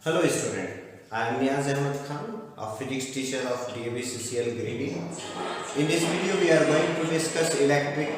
Hello student, I am Niaz Ahmed Khan, a physics teacher of DABCCL Grade E. In this video we are going to discuss electric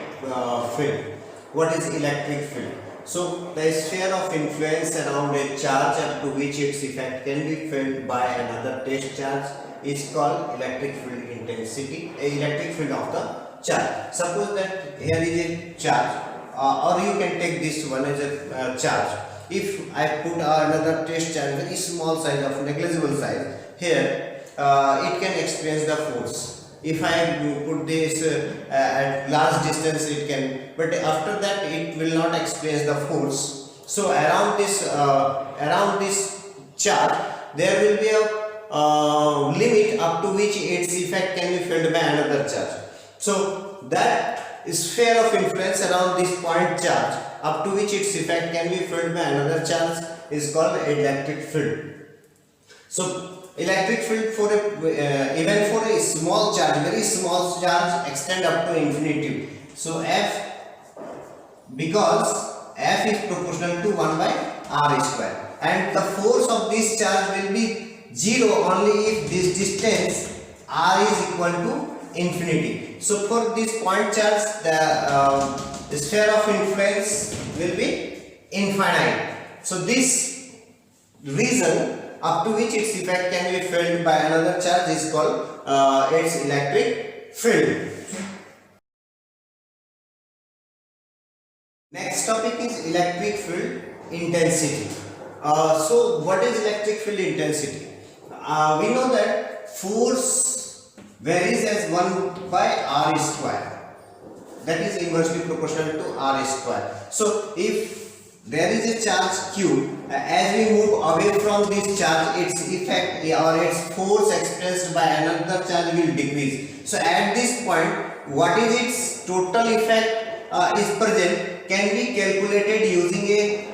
field. What is electric field? So the sphere of influence around a charge up to which its effect can be felt by another test charge is called electric field intensity, electric field of the charge. Suppose that here is a charge or you can take this one as a charge. If I put another test charge, very small size of negligible size here, it can experience the force. If I put this at large distance, it can, but after that it will not experience the force. So around this charge there will be a limit up to which its effect can be felt by another charge. So that sphere of influence around this point charge up to which its effect can be felt by another charge is called electric field. So electric field for a even for a small charge, very small charge, extend up to infinity. So F, because F is proportional to 1 by r square, and the force of this charge will be 0 only if this distance r is equal to infinity. So for this point charge, the sphere of influence will be infinite. So this reason up to which its effect can be felt by another charge is called its electric field. Next topic is electric field intensity. So what is electric field intensity? We know that force varies as 1 by r square, that is inversely proportional to r square. So if there is a charge q, as we move away from this charge, its effect or its force expressed by another charge will decrease. So at this point, what is its total effect is present can be calculated using a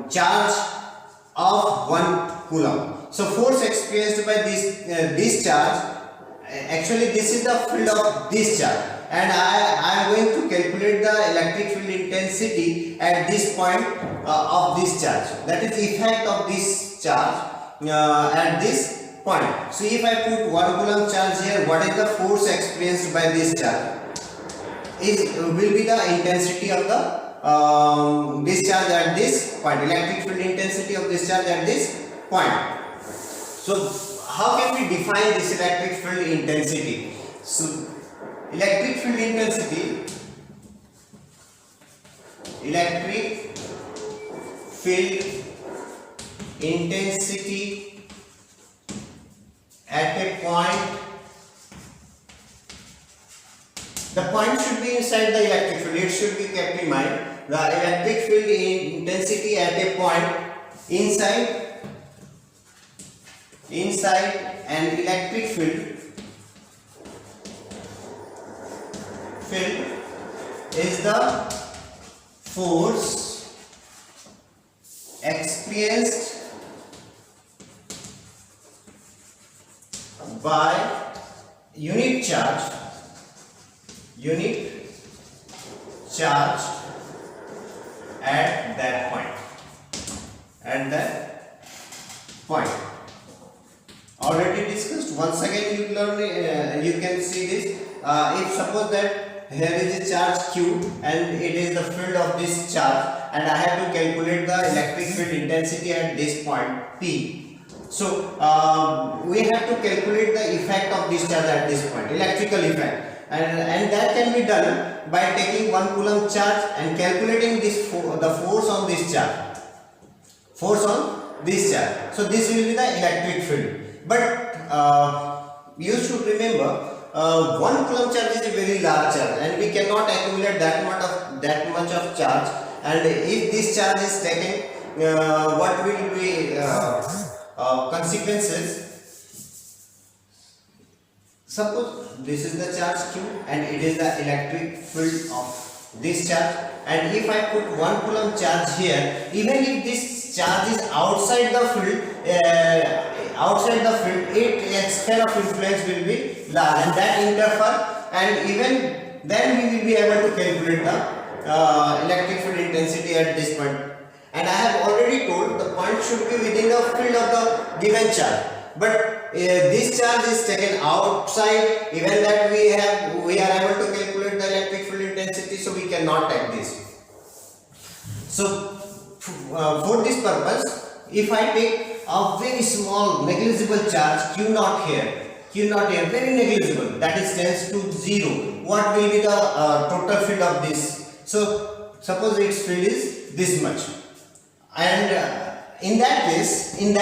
charge of 1 coulomb. So force experienced by this charge, actually this is the field of this charge, and I am going to calculate the electric field intensity at this point of this charge, that is effect of this charge at this point. So if I put 1 coulomb charge here, what is the force experienced by this charge will be the intensity of the this charge at this point, electric field intensity of this charge at this point. So how can we define this electric field intensity? So electric field intensity at a point, the point should be inside the electric field, it should be kept in mind. The electric field intensity at a point inside an electric field is the force experienced by unit charge at that point. Already discussed. Once again you learn, you can see this. If suppose that here is a charge q and it is the field of this charge, and I have to calculate the electric field intensity at this point p. So we have to calculate the effect of this charge at this point, electrical effect, and that can be done by taking 1 coulomb charge and calculating this the force on this charge. So this will be the electric field. But you should remember, 1 coulomb charge is a very large charge, and we cannot accumulate that much of charge. And if this charge is taken, what will be consequences? Suppose this is the charge q and it is the electric field of this charge, and if I put 1 coulomb charge here, even if this charge is outside the field, its sphere of influence will be large, and that interfere, and even then we will be able to calculate the electric field intensity at this point. and I have already told the point should be within the field of the given charge. But this charge is taken outside, even that we are able to calculate the electric field intensity, so we cannot take this. So for this purpose, if I take a very small negligible charge Q naught here, very negligible, that is tends to 0, what will be the total field of this? So suppose its field is this much, and in that case we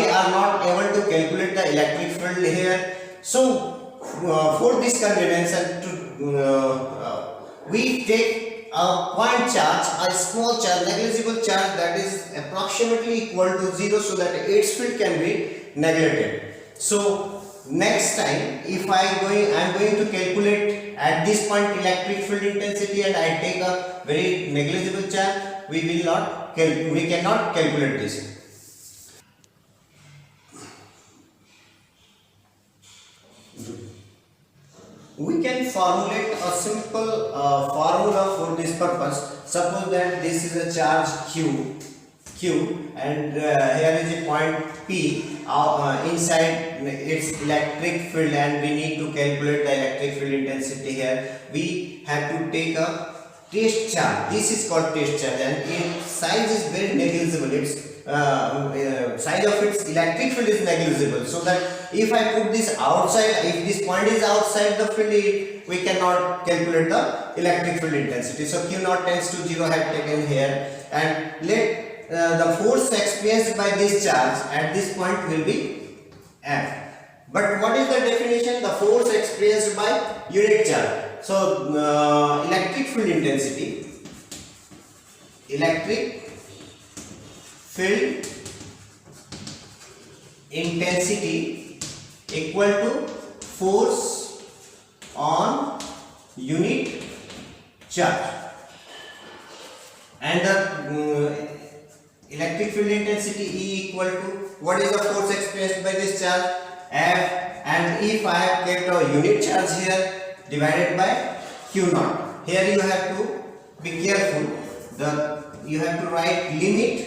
are not able to calculate the electric field here. So for this convenience, we take a point charge, a small charge, negligible charge, that is approximately equal to 0, so that its field can be neglected. So next time if I am going to calculate at this point electric field intensity and I take a very negligible charge, we cannot calculate this. We can formulate a simple formula for this purpose. Suppose that this is a charge Q, and here is a point P inside its electric field, and we need to calculate the electric field intensity here. We have to take a test charge. This is called test charge, and its size is very negligible. Its size of its electric field is negligible, so that if I put this outside, if this point is outside the field, we cannot calculate the electric field intensity. So Q naught tends to 0 I have taken here, and let the force experienced by this charge at this point will be F. But what is the definition? The force experienced by unit charge. So electric field intensity, electric field intensity equal to force on unit charge, and the electric field intensity E equal to, what is the force experienced by this charge? F. And if I have kept a unit charge here, divided by Q naught. Here you have to be careful. You have to write limit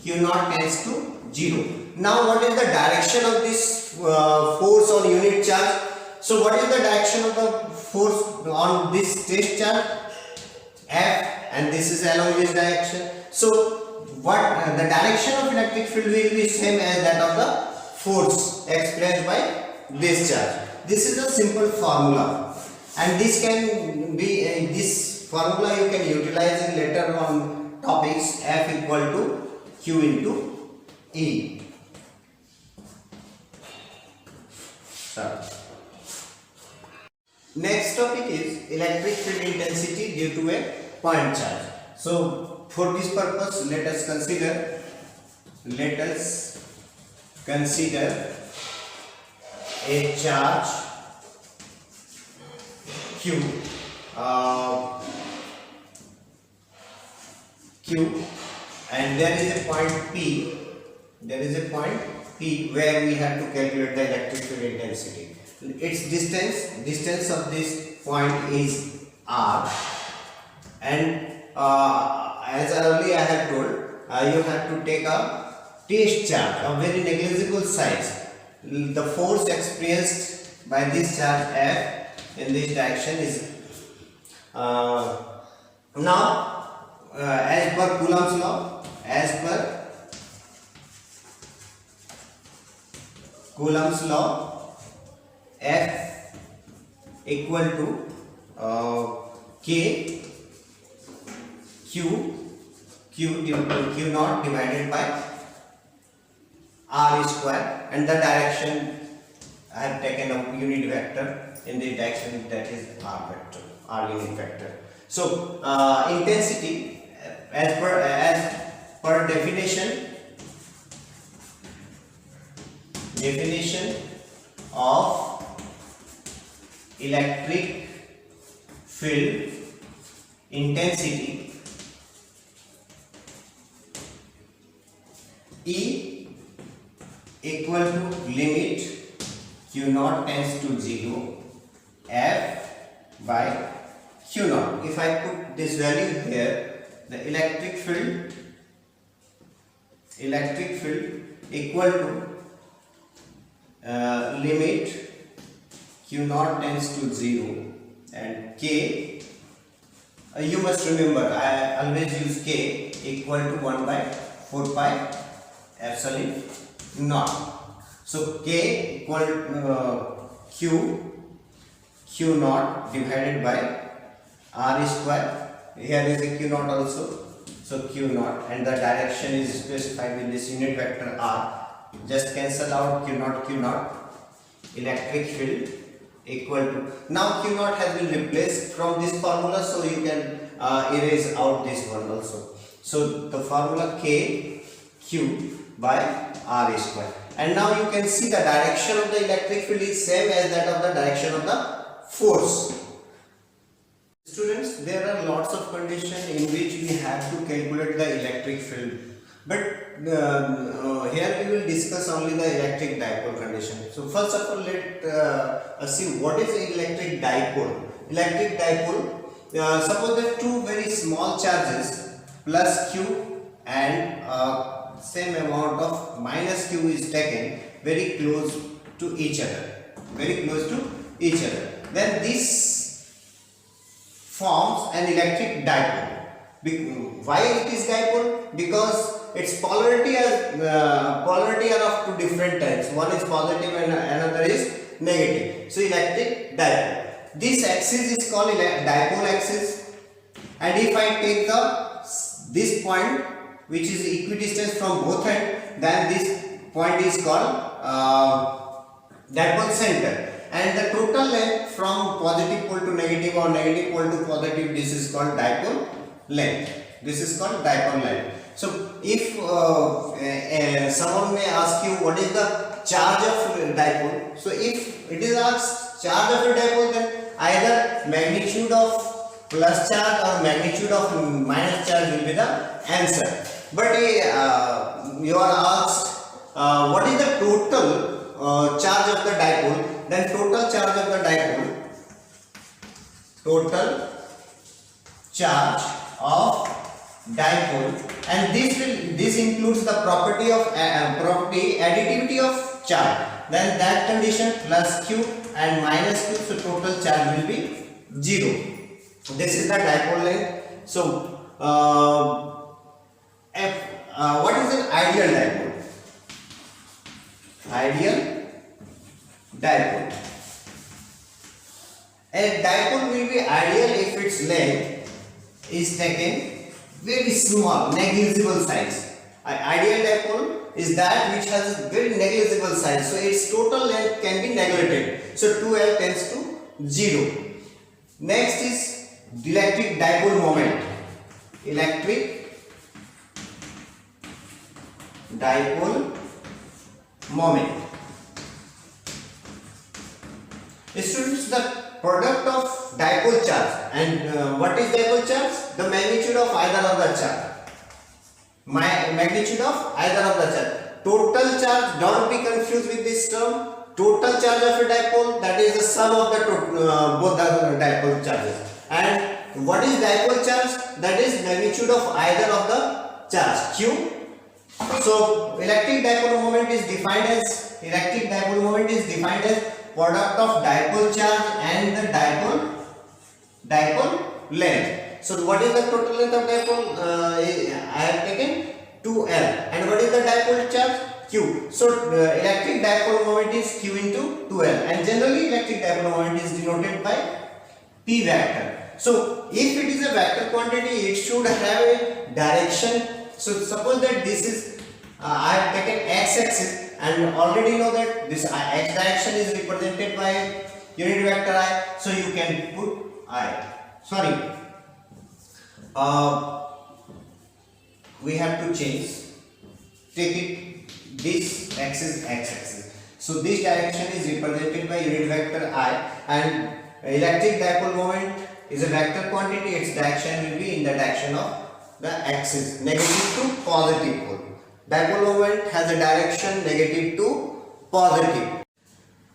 Q naught tends to 0. Now what is the direction of this force on unit charge? So what is the direction of the force on this test charge? F, and this is along this direction. So what the direction of electric field will be same as that of the force expressed by this charge. This is a simple formula, and this can be this formula you can utilize in later on topics. F equal to Q into E. Next topic is electric field intensity due to a point charge. So for this purpose, let us consider a charge Q, and there is a point P. There is a point P where we have to calculate the electric field intensity. Its distance of this point is R, and as earlier I have told, you have to take a test charge of very negligible size. The force experienced by this charge F in this direction is now as per Coulomb's law, F equal to K Q naught divided by R square, and the direction I have taken a unit vector in the direction, that is R unit vector. So intensity as per definition of electric field intensity, E equal to limit Q naught tends to 0 F by Q naught. If I put this value here, the electric field equal to limit q naught tends to 0 and k, you must remember I always use k equal to 1 by 4 pi epsilon naught. So k equal q naught divided by r square. Here is a q naught also, so q naught, and the direction is specified with this unit vector r. Just cancel out q naught. Electric field equal to, now q naught has been replaced from this formula, so you can erase out this one also. So the formula k q by r square, and now you can see the direction of the electric field is same as that of the direction of the force. Students, there are lots of conditions in which we have to calculate the electric field, but here we will discuss only the electric dipole condition. So first of all, let us see what is electric dipole. Electric dipole, suppose there are two very small charges plus q and same amount of minus q is taken very close to each other, then this forms an electric dipole. Why it is dipole? Because its polarity are of two different types. One is positive and another is negative. So electric dipole. This axis is called dipole axis, and if I take this point which is equidistant from both ends, then this point is called dipole center. And the total length from positive pole to negative or negative pole to positive, this is called dipole length. So if someone may ask you what is the charge of dipole, so if it is asked charge of a dipole, then either magnitude of plus charge or magnitude of minus charge will be the answer. But you are asked what is the total charge of the dipole, then total charge of the dipole, and this includes the property additivity of charge, then that condition plus q and minus q, so total charge will be 0. This is the dipole length. So what is an ideal dipole? A dipole will be ideal if its length is taken very small, negligible size. Ideal dipole is that which has very negligible size, so its total length can be neglected. So 2L tends to 0. Next is electric dipole moment. Students, the product of dipole charge, and what is dipole charge? The magnitude of either of the charge. Total charge, don't be confused with this term. Total charge of a dipole, that is the sum of the both the dipole charges. And what is dipole charge? That is magnitude of either of the charge, q. So electric dipole moment is defined as product of dipole charge and the dipole length. So what is the total length of dipole? I have taken 2L. And what is the dipole charge? Q. So electric dipole moment is Q into 2L. And generally electric dipole moment is denoted by P vector. So if it is a vector quantity, it should have a direction. So suppose that this is I have taken x-axis, and already know that this x direction is represented by unit vector I, so you can put we have to take it this axis x-axis. So this direction is represented by unit vector I, and electric dipole moment is a vector quantity. Its direction will be in the direction of the axis, negative to positive pole. Dipole moment has a direction negative to positive.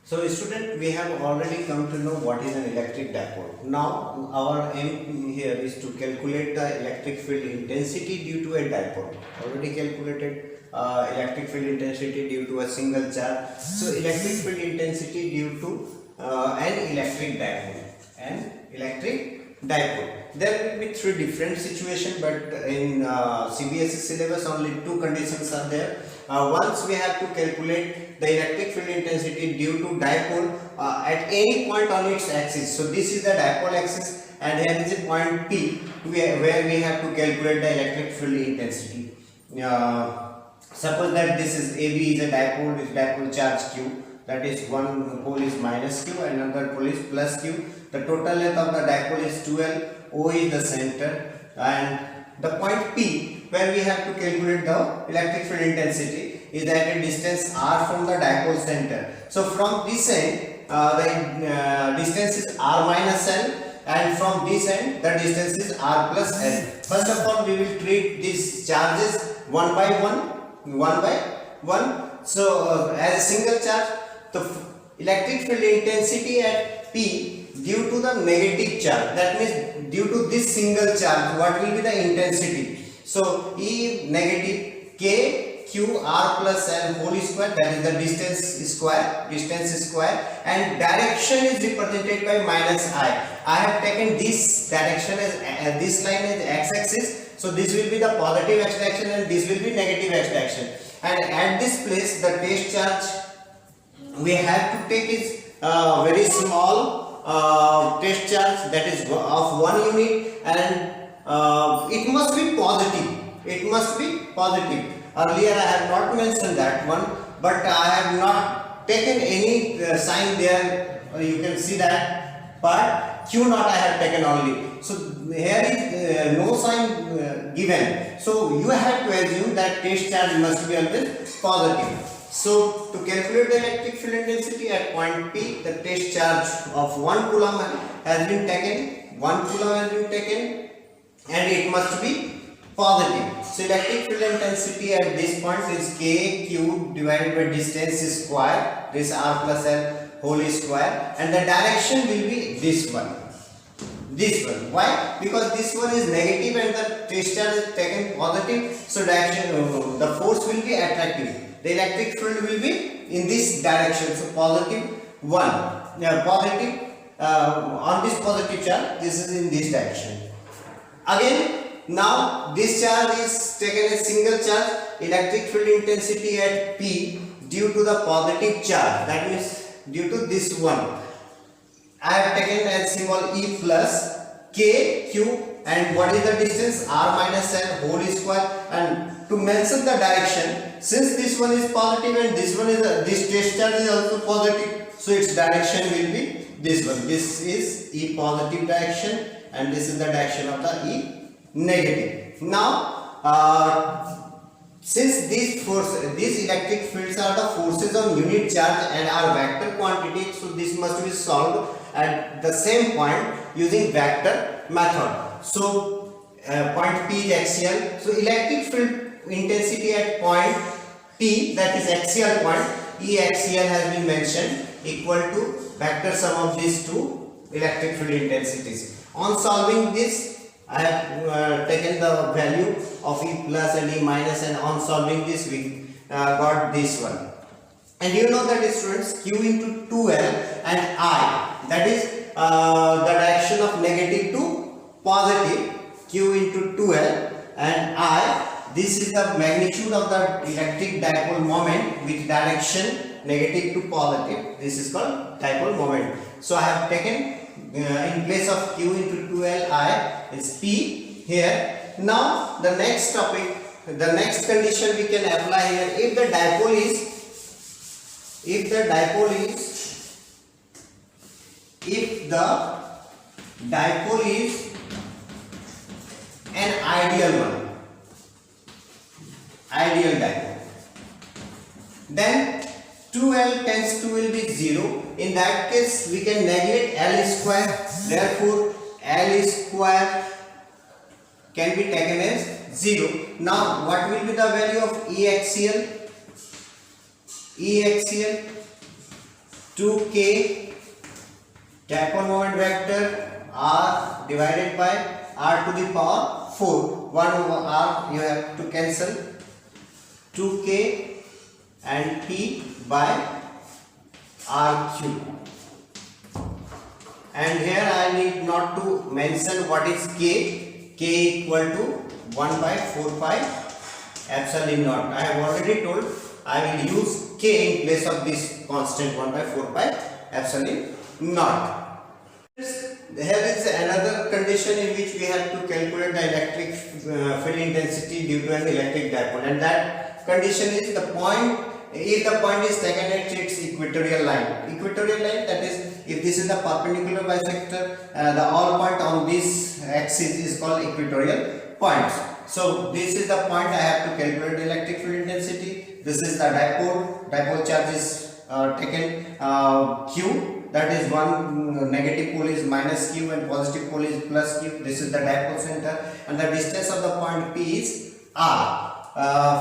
So student, we have already come to know what is an electric dipole. Now our aim here is to calculate the electric field intensity due to a dipole. Already calculated electric field intensity due to a single charge. So electric field intensity due to an electric dipole. An electric dipole. There will be three different situations, but in CBSE syllabus only two conditions are there. Once we have to calculate the electric field intensity due to dipole at any point on its axis. So this is the dipole axis, and here is a point P where we have to calculate the electric field intensity. Suppose that this is AB is a dipole with dipole charge Q. That is, one pole is minus Q and another pole is plus Q. The total length of the dipole is 12. O is the center, and the point P where we have to calculate the electric field intensity is at a distance r from the dipole center. So from this end the distance is r minus l, and from this end the distance is r plus l. First of all, we will treat these charges one by one. So as a single charge, the electric field intensity at P due to the negative charge, that means due to this single charge, what will be the intensity? So E negative K Q R plus L whole square, that is the distance square, and direction is represented by minus I. I have taken this direction as this line as x-axis, so this will be the positive x direction and this will be negative x direction. And at this place, the test charge we have to take is very small test charge, that is of 1 unit, and it must be positive. Earlier I have not mentioned that one, but I have not taken any sign there. You can see that, but Q naught I have taken only. So here is no sign given, so you have to assume that test charge must be always positive. So to calculate the electric field intensity at point P, the test charge of 1 coulomb has been taken, and it must be positive. So electric field intensity at this point is K Q divided by distance square, this R plus L whole square, and the direction will be this one. Why? Because this one is negative and the test charge is taken positive, so direction, the force will be attractive. The electric field will be in this direction, so positive 1. Positive on this positive charge, this is in this direction. Again, now this charge is taken as single charge. Electric field intensity at P due to the positive charge, that means due to this one, I have taken as symbol E plus K Q, and what is the distance? R minus L whole square. And to mention the direction, since this one is positive and this one is this test charge is also positive, so its direction will be this one. This is E positive direction, and this is the direction of the E negative. Now since these electric fields are the forces on unit charge and are vector quantity, so this must be solved at the same point using vector method. So point P is axial, so electric field intensity at point P, that is axial point, E axial has been mentioned, equal to vector sum of these two electric field intensities. On solving this, I have taken the value of E plus and E minus, and on solving this we got this one. And you know that, students, Q into 2L and I, that is the direction of negative to positive, Q into 2L and I, this is the magnitude of the electric dipole moment with direction negative to positive. This is called dipole moment. So I have taken in place of Q into 2L I is P here. Now the next topic, the next condition we can apply here, if the dipole is an ideal one, ideal dipole, then 2L tends to will be 0. In that case we can neglect L square, therefore L square can be taken as 0. Now what will be the value of E axial? E axial 2k dipole moment vector r divided by r to the power 4. 1 over r you have to cancel. 2k and p by r cube. And here I need not to mention what is k. K equal to 1 by 4 pi epsilon naught. I have already told I will use k in place of this constant 1 by 4 pi epsilon naught. Here is another condition in which we have to calculate the electric field intensity due to an electric dipole, and that condition is the point, if the point is taken at its equatorial line. Equatorial line, that is, if this is the perpendicular bisector, the all point on this axis is called equatorial points. So this is the point I have to calculate the electric field intensity. This is the dipole charge is taken q, that is one negative pole is minus q and positive pole is plus q. This is the dipole center, and the distance of the point P is r.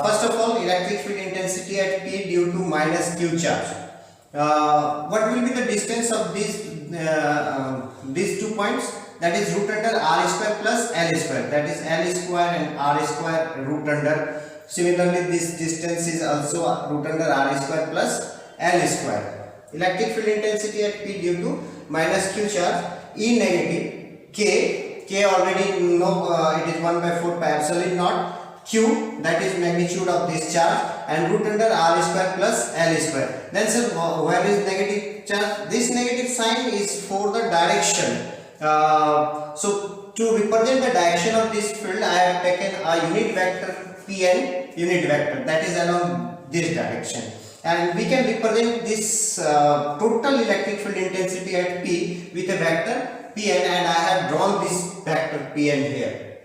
First of all, electric field intensity at P due to minus q charge. What will be the distance of these 2 points? That is root under r square plus l square. That is l square and r square root under. Similarly, this distance is also root under r square plus l square. Electric field intensity at P due to minus q charge, E negative, k already know, it is 1 by 4 pi epsilon naught. Q, that is magnitude of this charge, and root under r square plus l square. Then sir, where is negative charge? This negative sign is for the direction. So to represent the direction of this field, I have taken a unit vector Pn, unit vector, that is along this direction, and we can represent this total electric field intensity at P with a vector Pn, and I have drawn this vector Pn here.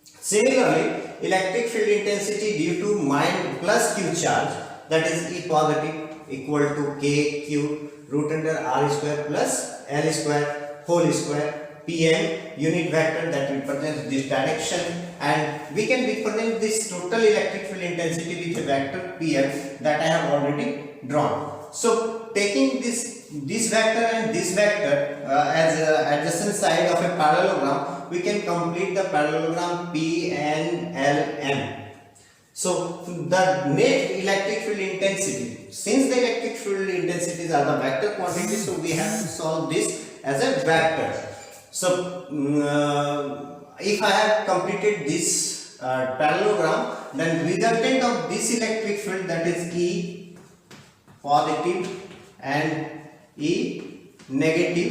Similarly, electric field intensity due to plus q charge, that is E positive, equal to k q root under r square plus l square whole square. Pn, unit vector that represents this direction, and we can represent this total electric field intensity with a vector Pn that I have already drawn. So taking this vector and this vector as adjacent side of a parallelogram, we can complete the parallelogram PNLM. So the net electric field intensity, since the electric field intensities are the vector quantities, so we have to solve this as a vector. So if I have completed this parallelogram, then resultant of this electric field, that is E positive and E negative,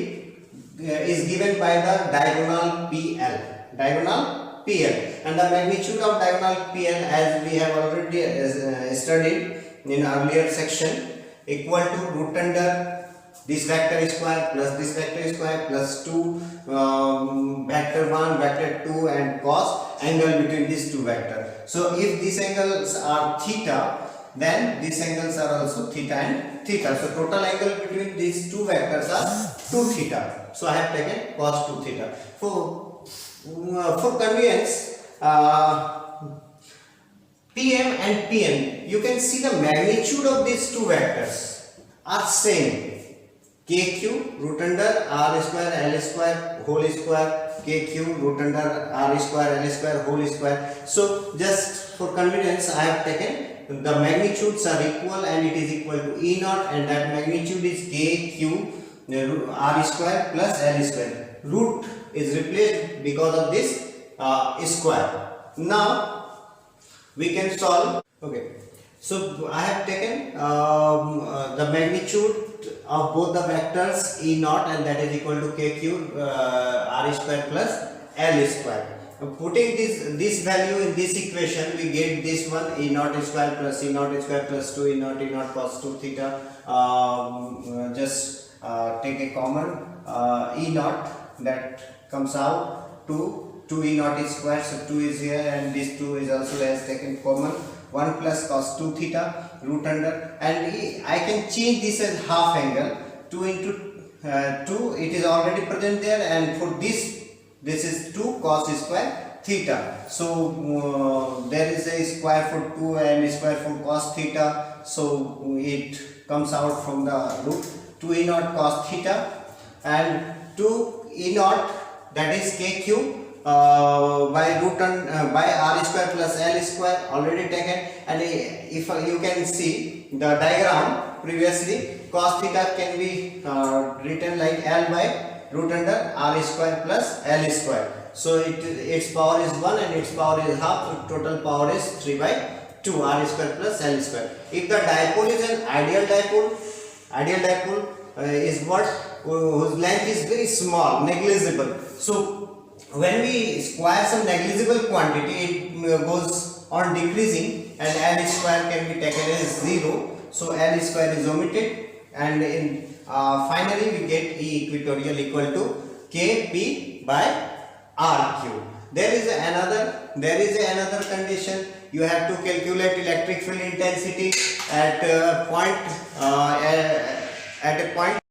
is given by the diagonal PL, and the magnitude of diagonal PL, as we have already studied in earlier section, equal to root under this vector square plus this vector square plus 2 vector 1 vector 2 and cos angle between these two vectors. So if these angles are theta, then these angles are also theta and theta. So total angle between these two vectors are 2 theta. So I have taken cos 2 theta. For convenience, Pm and Pn, you can see the magnitude of these two vectors are same. KQ root under r square l square whole square, KQ root under r square l square whole square. So just for convenience, I have taken the magnitudes are equal, and it is equal to E naught, and that magnitude is KQ r square plus l square. Root is replaced because of this square. Now we can solve. Okay, so I have taken the magnitude of both the vectors E naught, and that is equal to KQ r square plus l square. Putting this value in this equation, we get this one, E naught square plus E naught square plus 2 E naught cos 2 theta. Just take a common E naught, that comes out to 2 E naught square, so 2 is here, and this 2 is also has taken common. 1 plus cos 2 theta root under, and I can change this as half angle. 2 into 2, it is already present there, and for this is 2 cos square theta. So there is a square for 2 and square for cos theta, so it comes out from the root 2 E naught cos theta, and 2 E naught, that is kq by by r square plus l square, already taken. And if you can see the diagram previously, cos theta can be written like L by root under r square plus l square. So its power is 1 and its power is half. Total power is 3 by 2 r square plus l square. If the dipole is an ideal dipole is what whose length is very small, negligible. So when we square some negligible quantity, it goes on decreasing, and L square can be taken as 0. So L square is omitted, and in finally we get E equatorial equal to Kp by R cube. There is another condition. You have to calculate electric field intensity at a point